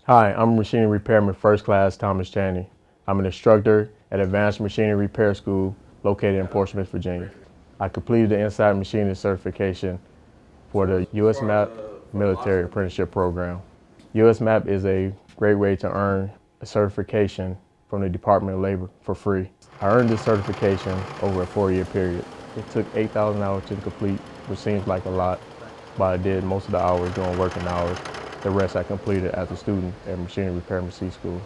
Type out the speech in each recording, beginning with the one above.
Hi, I'm machinery repairman first class Thomas Chaney. I'm an instructor at Advanced Machinery Repair School located in Portsmouth, Virginia. I completed the Inside Machinist certification for the USMAP Military Apprenticeship Program. USMAP is a great way to earn a certification from the Department of Labor for free. I earned this certification over a 4-year period. It took 8,000 hours to complete, which seems like a lot, but I did most of the hours during working hours. The rest I completed as a student at Machinery Repairman C School.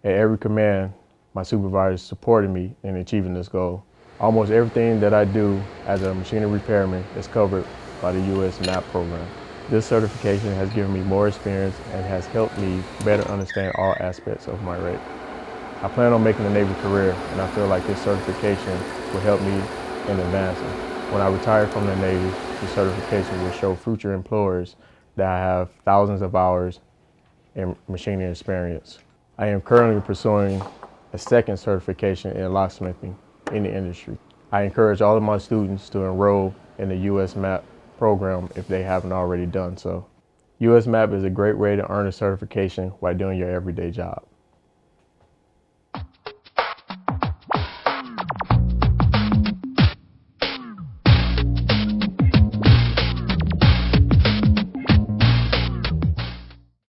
At every command, my supervisors supported me in achieving this goal. Almost everything that I do as a machinery repairman is covered by the USMAP program. This certification has given me more experience and has helped me better understand all aspects of my rate. I plan on making a Navy career, and I feel like this certification will help me in advancing. When I retire from the Navy, the certification will show future employers that I have thousands of hours in machining experience. I am currently pursuing a second certification in locksmithing in the industry. I encourage all of my students to enroll in the USMAP program if they haven't already done so. USMAP is a great way to earn a certification while doing your everyday job.